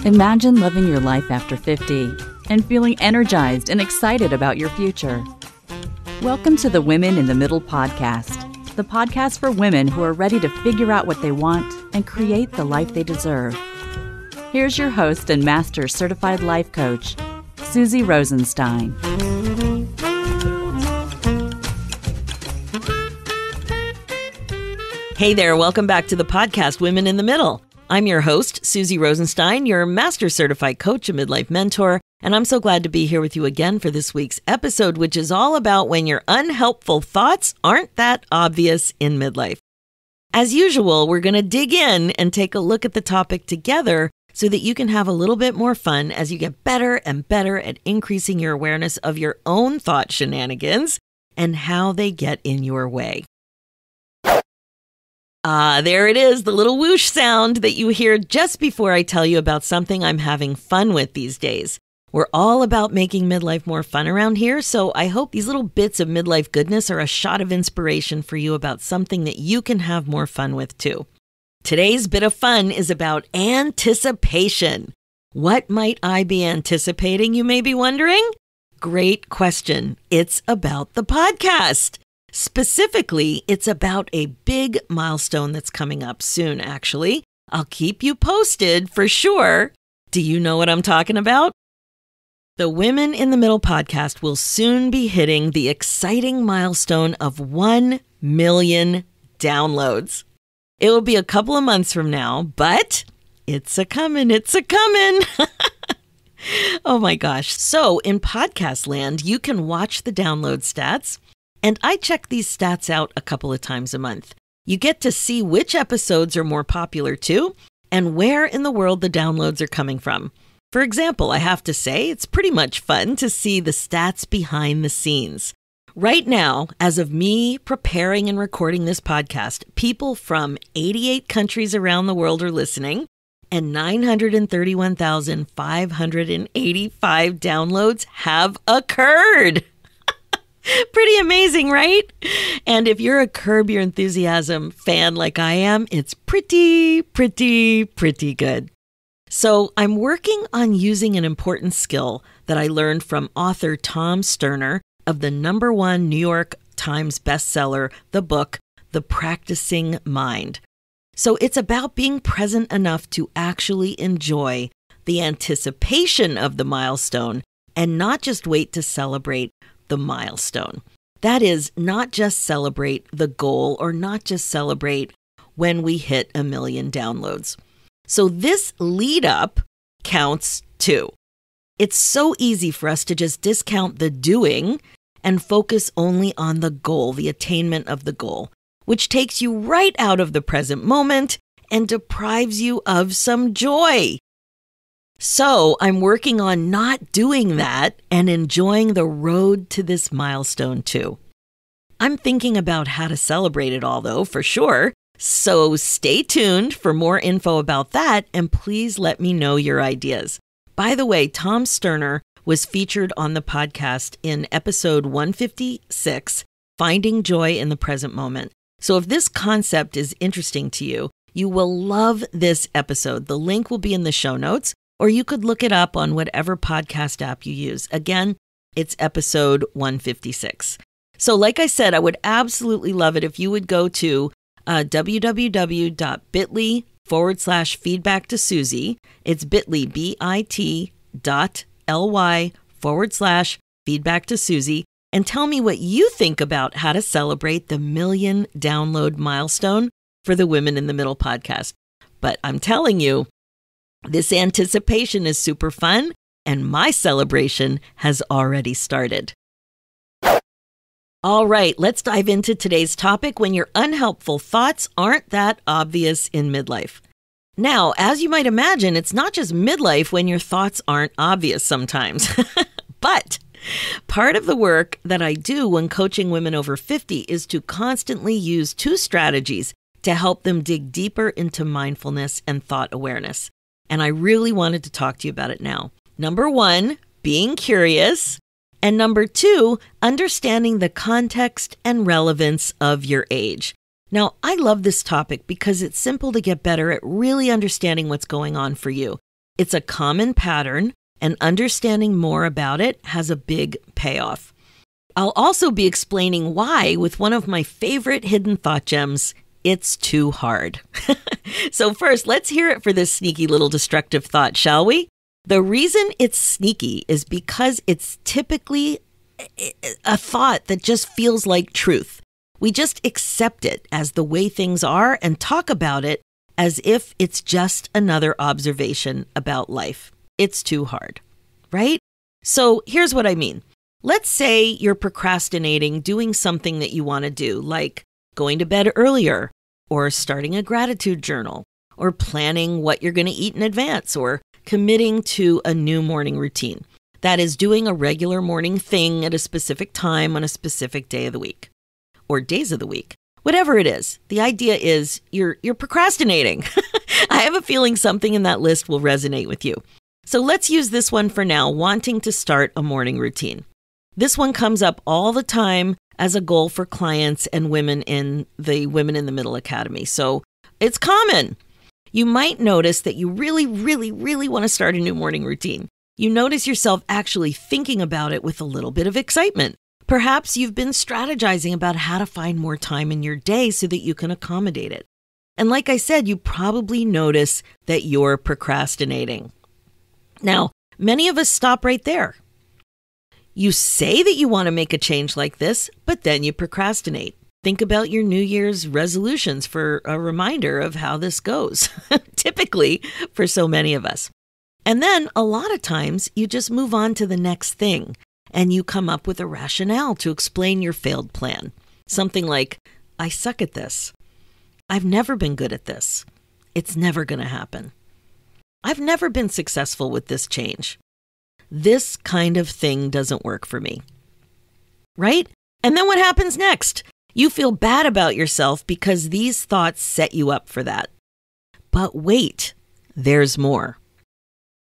Imagine living your life after 50 and feeling energized and excited about your future. Welcome to the Women in the Middle podcast, the podcast for women who are ready to figure out what they want and create the life they deserve. Here's your host and Master Certified Life Coach, Susie Rosenstein. Hey there, welcome back to the podcast, Women in the Middle. I'm your host, Susie Rosenstein, your Master Certified Coach and Midlife Mentor, and I'm so glad to be here with you again for this week's episode, which is all about when your unhelpful thoughts aren't that obvious in midlife. As usual, we're going to dig in and take a look at the topic together so that you can have a little bit more fun as you get better and better at increasing your awareness of your own thought shenanigans and how they get in your way. There it is, the little whoosh sound that you hear just before I tell you about something I'm having fun with these days. We're all about making midlife more fun around here, so I hope these little bits of midlife goodness are a shot of inspiration for you about something that you can have more fun with too. Today's bit of fun is about anticipation. What might I be anticipating, you may be wondering? Great question. It's about the podcast. Specifically, it's about a big milestone that's coming up soon, actually. I'll keep you posted for sure. Do you know what I'm talking about? The Women in the Middle podcast will soon be hitting the exciting milestone of 1 million downloads. It will be a couple of months from now, but it's a-coming. Oh my gosh. So in podcast land, you can watch the download stats. And I check these stats out a couple of times a month. You get to see which episodes are more popular too, and where in the world the downloads are coming from. For example, I have to say, it's pretty much fun to see the stats behind the scenes. Right now, as of me preparing and recording this podcast, people from 88 countries around the world are listening, and 931,585 downloads have occurred. Pretty amazing, right? And if you're a Curb Your Enthusiasm fan like I am, it's pretty good. So I'm working on using an important skill that I learned from author Tom Sterner of the #1 New York Times bestseller, the book, The Practicing Mind. So it's about being present enough to actually enjoy the anticipation of the milestone and not just wait to celebrate the milestone. That is, not just celebrate the goal or not just celebrate when we hit 1 million downloads. So this lead up counts too. It's so easy for us to just discount the doing and focus only on the goal, the attainment of the goal, which takes you right out of the present moment and deprives you of some joy. So I'm working on not doing that and enjoying the road to this milestone too. I'm thinking about how to celebrate it all though, for sure. So stay tuned for more info about that and please let me know your ideas. By the way, Tom Sterner was featured on the podcast in episode 156, Finding Joy in the Present Moment. So if this concept is interesting to you, you will love this episode. The link will be in the show notes. Or you could look it up on whatever podcast app you use. Again, it's episode 156. So like I said, I would absolutely love it if you would go to www.bit.ly/feedback to Susie. It's bit.ly, bit.ly/feedback to Susie, and tell me what you think about how to celebrate the 1 million download milestone for the Women in the Middle podcast. But I'm telling you, this anticipation is super fun, and my celebration has already started. All right, let's dive into today's topic, when your unhelpful thoughts aren't that obvious in midlife. Now, as you might imagine, it's not just midlife when your thoughts aren't obvious sometimes. But part of the work that I do when coaching women over 50 is to constantly use 2 strategies to help them dig deeper into mindfulness and thought awareness. And I really wanted to talk to you about it now. Number 1, being curious. And number 2, understanding the context and relevance of your age. Now, I love this topic because it's simple to get better at really understanding what's going on for you. It's a common pattern, and understanding more about it has a big payoff. I'll also be explaining why with one of my favorite hidden thought gems, it's too hard. So first, let's hear it for this sneaky little destructive thought, shall we? The reason it's sneaky is because it's typically a thought that just feels like truth. We just accept it as the way things are and talk about it as if it's just another observation about life. It's too hard, right? So here's what I mean. Let's say you're procrastinating doing something that you want to do, like going to bed earlier, or starting a gratitude journal, or planning what you're going to eat in advance, or committing to a new morning routine. That is doing a regular morning thing at a specific time on a specific day of the week, or days of the week. Whatever it is, the idea is you're procrastinating. I have a feeling something in that list will resonate with you. So let's use this one for now, wanting to start a morning routine. This one comes up all the time as a goal for clients and women in the Women in the Middle Academy. So it's common. You might notice that you really, really, really want to start a new morning routine. You notice yourself actually thinking about it with a little bit of excitement. Perhaps you've been strategizing about how to find more time in your day so that you can accommodate it. And like I said, you probably notice that you're procrastinating. Now, many of us stop right there. You say that you want to make a change like this, but then you procrastinate. Think about your New Year's resolutions for a reminder of how this goes, typically for so many of us. And then a lot of times you just move on to the next thing and you come up with a rationale to explain your failed plan. Something like, I suck at this. I've never been good at this. It's never going to happen. I've never been successful with this change. This kind of thing doesn't work for me. Right? And then what happens next? You feel bad about yourself because these thoughts set you up for that. But wait, there's more.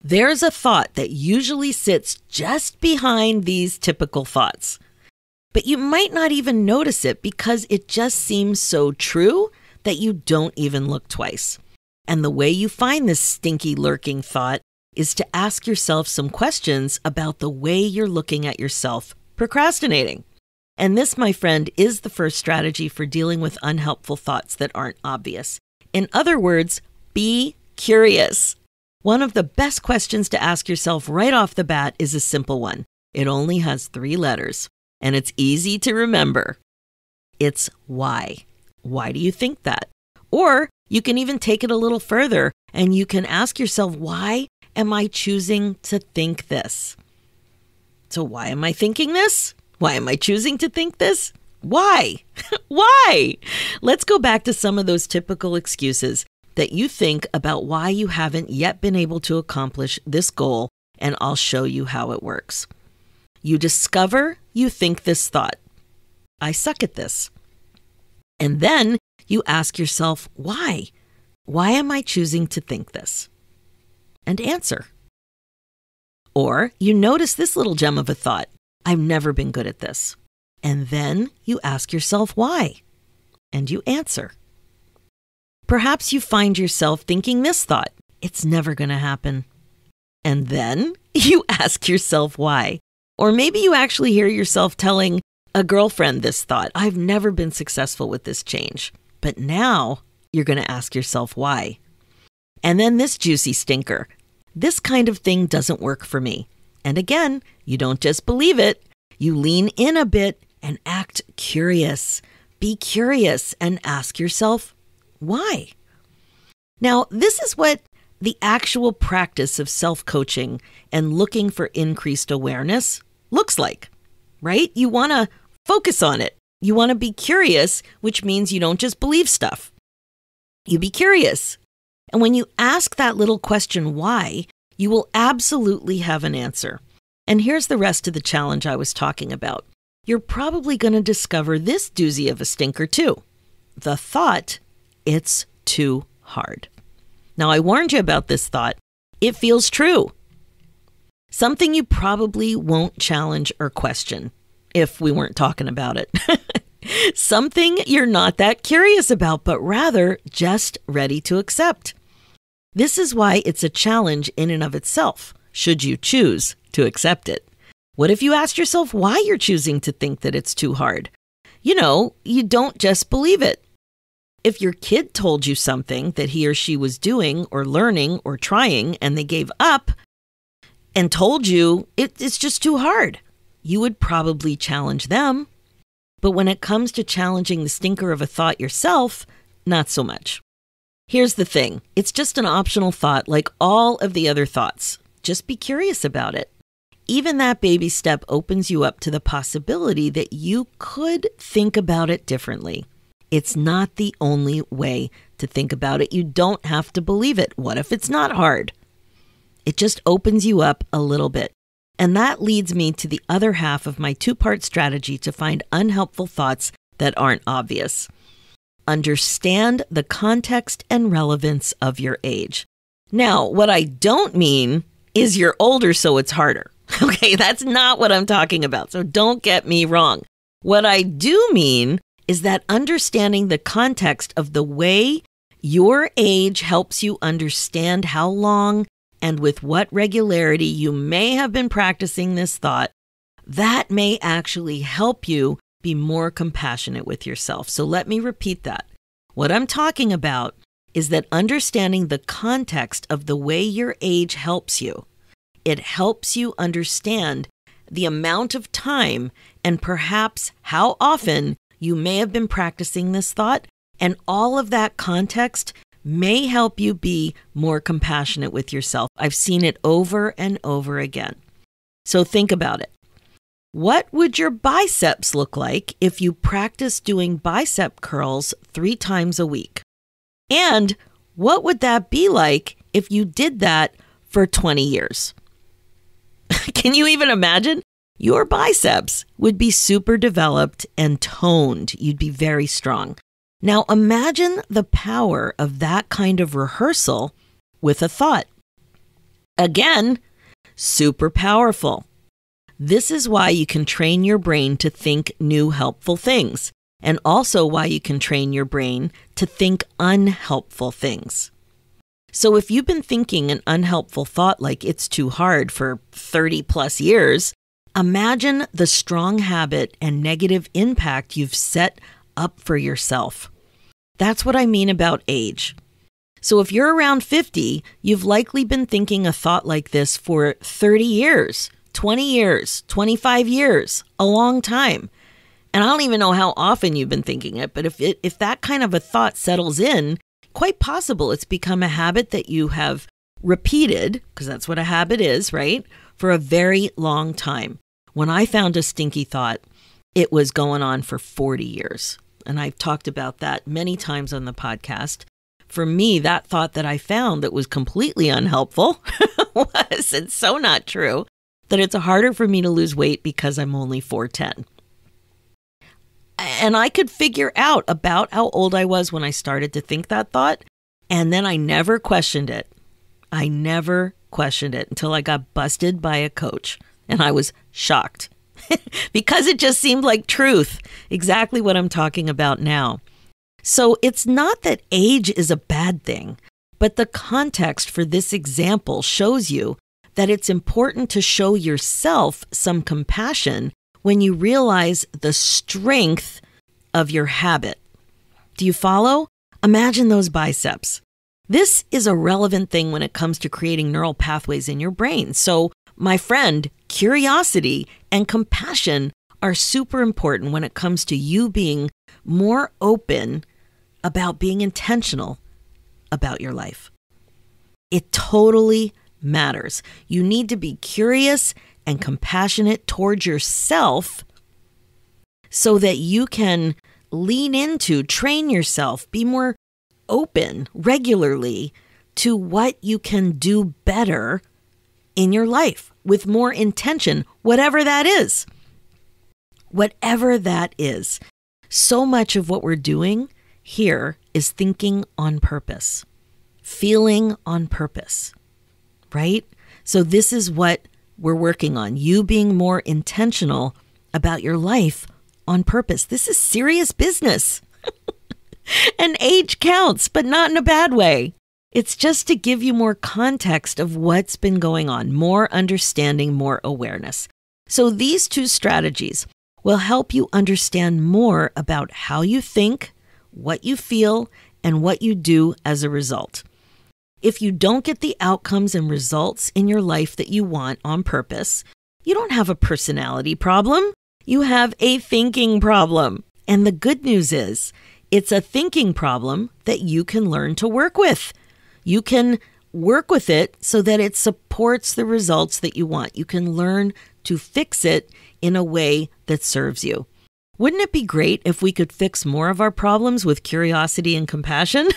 There's a thought that usually sits just behind these typical thoughts. But you might not even notice it because it just seems so true that you don't even look twice. And the way you find this stinky lurking thought is to ask yourself some questions about the way you're looking at yourself procrastinating. And this, my friend, is the first strategy for dealing with unhelpful thoughts that aren't obvious. In other words, be curious. One of the best questions to ask yourself right off the bat is a simple one. It only has 3 letters, and it's easy to remember. It's why. Why do you think that? Or you can even take it a little further, and you can ask yourself, why am I choosing to think this? So why am I thinking this? Why am I choosing to think this? Why? Why? Let's go back to some of those typical excuses that you think about why you haven't yet been able to accomplish this goal, and I'll show you how it works. You discover you think this thought, I suck at this. And then you ask yourself, why? Why am I choosing to think this? And answer. Or you notice this little gem of a thought, I've never been good at this. And then you ask yourself why, and you answer. Perhaps you find yourself thinking this thought, it's never going to happen. And then you ask yourself why. Or maybe you actually hear yourself telling a girlfriend this thought, I've never been successful with this change. But now you're going to ask yourself why. And then this juicy stinker, this kind of thing doesn't work for me. And again, you don't just believe it, you lean in a bit and act curious. Be curious and ask yourself, why? Now, this is what the actual practice of self-coaching and looking for increased awareness looks like, right? You want to focus on it. You want to be curious, which means you don't just believe stuff. You be curious. And when you ask that little question, why, you will absolutely have an answer. And here's the rest of the challenge I was talking about. You're probably going to discover this doozy of a stinker too. The thought, it's too hard. Now, I warned you about this thought. It feels true. Something you probably won't challenge or question if we weren't talking about it. Something you're not that curious about, but rather just ready to accept. This is why it's a challenge in and of itself, should you choose to accept it. What if you asked yourself why you're choosing to think that it's too hard? You don't just believe it. If your kid told you something that he or she was doing or learning or trying and they gave up and told you it's just too hard, you would probably challenge them. But when it comes to challenging the stinker of a thought yourself, not so much. Here's the thing. It's just an optional thought like all of the other thoughts. Just be curious about it. Even that baby step opens you up to the possibility that you could think about it differently. It's not the only way to think about it. You don't have to believe it. What if it's not hard? It just opens you up a little bit. And that leads me to the other half of my two-part strategy to find unhelpful thoughts that aren't obvious. Understand the context and relevance of your age. Now, what I don't mean is you're older, so it's harder. Okay, that's not what I'm talking about. So don't get me wrong. What I do mean is that understanding the context of the way your age helps you understand how long and with what regularity you may have been practicing this thought, that may actually help you be more compassionate with yourself. So let me repeat that. What I'm talking about is that understanding the context of the way your age helps you. It helps you understand the amount of time and perhaps how often you may have been practicing this thought, and all of that context may help you be more compassionate with yourself. I've seen it over and over again. So think about it. What would your biceps look like if you practiced doing bicep curls 3 times a week? And what would that be like if you did that for 20 years? Can you even imagine? Your biceps would be super developed and toned. You'd be very strong. Now imagine the power of that kind of rehearsal with a thought. Again, super powerful. This is why you can train your brain to think new helpful things, and also why you can train your brain to think unhelpful things. So if you've been thinking an unhelpful thought like it's too hard for 30 plus years, imagine the strong habit and negative impact you've set up for yourself. That's what I mean about age. So if you're around 50, you've likely been thinking a thought like this for 30 years, 20 years, 25 years, a long time. And I don't even know how often you've been thinking it, but if that kind of a thought settles in, quite possible it's become a habit that you have repeated, because that's what a habit is, right? For a very long time. When I found a stinky thought, it was going on for 40 years. And I've talked about that many times on the podcast. For me, that thought that I found that was completely unhelpful was, it's so not true, that it's harder for me to lose weight because I'm only 4'10". And I could figure out about how old I was when I started to think that thought. And then I never questioned it. I never questioned it until I got busted by a coach. And I was shocked because it just seemed like truth. Exactly what I'm talking about now. So it's not that age is a bad thing, but the context for this example shows you that it's important to show yourself some compassion when you realize the strength of your habit. Do you follow? Imagine those biceps. This is a relevant thing when it comes to creating neural pathways in your brain. So, my friend, curiosity and compassion are super important when it comes to you being more open about being intentional about your life. It totally matters. You need to be curious and compassionate towards yourself so that you can lean into, train yourself, be more open regularly to what you can do better in your life with more intention, whatever that is. Whatever that is. So much of what we're doing here is thinking on purpose, feeling on purpose, right? So this is what we're working on, you being more intentional about your life on purpose. This is serious business. And age counts, but not in a bad way. It's just to give you more context of what's been going on, more understanding, more awareness. So these two strategies will help you understand more about how you think, what you feel, and what you do as a result. If you don't get the outcomes and results in your life that you want on purpose, you don't have a personality problem. You have a thinking problem. And the good news is, it's a thinking problem that you can learn to work with. You can work with it so that it supports the results that you want. You can learn to fix it in a way that serves you. Wouldn't it be great if we could fix more of our problems with curiosity and compassion?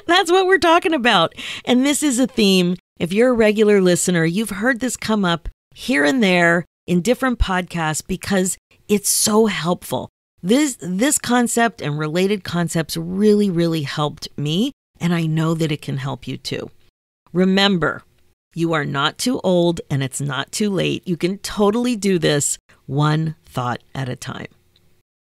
That's what we're talking about. And this is a theme. If you're a regular listener, you've heard this come up here and there in different podcasts because it's so helpful. This concept and related concepts really, really helped me, and I know that it can help you too. Remember, you are not too old and it's not too late. You can totally do this one thought at a time.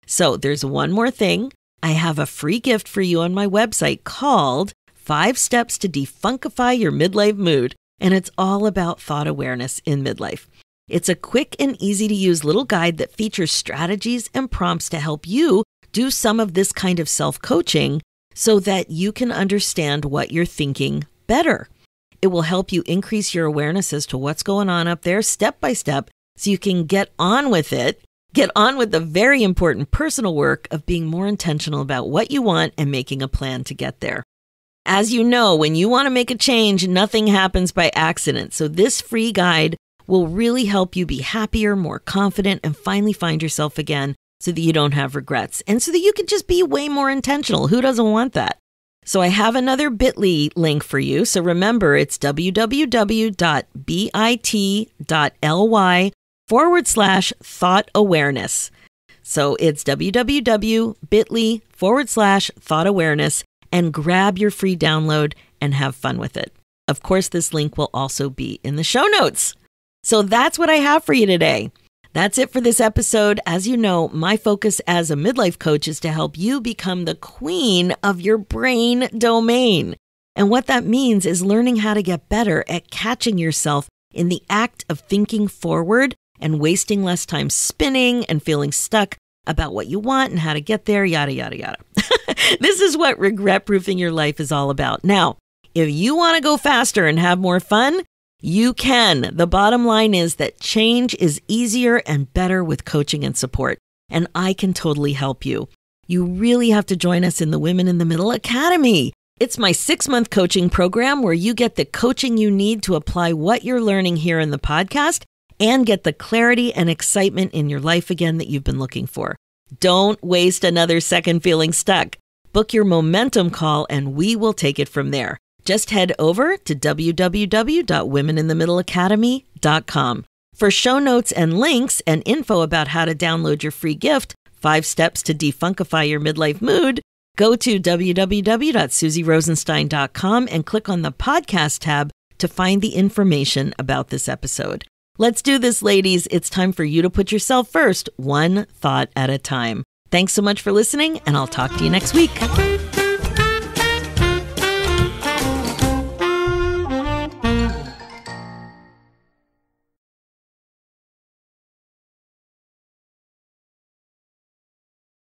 So there's one more thing. I have a free gift for you on my website called 5 Steps to Defunkify Your Midlife Mood, and it's all about thought awareness in midlife. It's a quick and easy to use little guide that features strategies and prompts to help you do some of this kind of self-coaching so that you can understand what you're thinking better. It will help you increase your awareness as to what's going on up there step by step so you can get on with it. Get on with the very important personal work of being more intentional about what you want and making a plan to get there. As you know, when you want to make a change, nothing happens by accident. So this free guide will really help you be happier, more confident, and finally find yourself again so that you don't have regrets and so that you can just be way more intentional. Who doesn't want that? So I have another bit.ly link for you. So remember, it's www.bit.ly/thought awareness. So it's www.bit.ly/thought awareness and grab your free download and have fun with it. Of course, this link will also be in the show notes. So that's what I have for you today. That's it for this episode. As you know, my focus as a midlife coach is to help you become the queen of your brain domain. And what that means is learning how to get better at catching yourself in the act of thinking forward and wasting less time spinning and feeling stuck about what you want and how to get there, yada, yada, yada. This is what regret-proofing your life is all about. Now, if you want to go faster and have more fun, you can. The bottom line is that change is easier and better with coaching and support, and I can totally help you. You really have to join us in the Women in the Middle Academy. It's my 6-month coaching program where you get the coaching you need to apply what you're learning here in the podcast and get the clarity and excitement in your life again that you've been looking for. Don't waste another second feeling stuck. Book your momentum call and we will take it from there. Just head over to www.womeninthemiddleacademy.com. For show notes and links and info about how to download your free gift, 5 Steps to Defunkify Your Midlife Mood, go to www.susierosenstein.com and click on the podcast tab to find the information about this episode. Let's do this, ladies. It's time for you to put yourself first, one thought at a time. Thanks so much for listening, and I'll talk to you next week.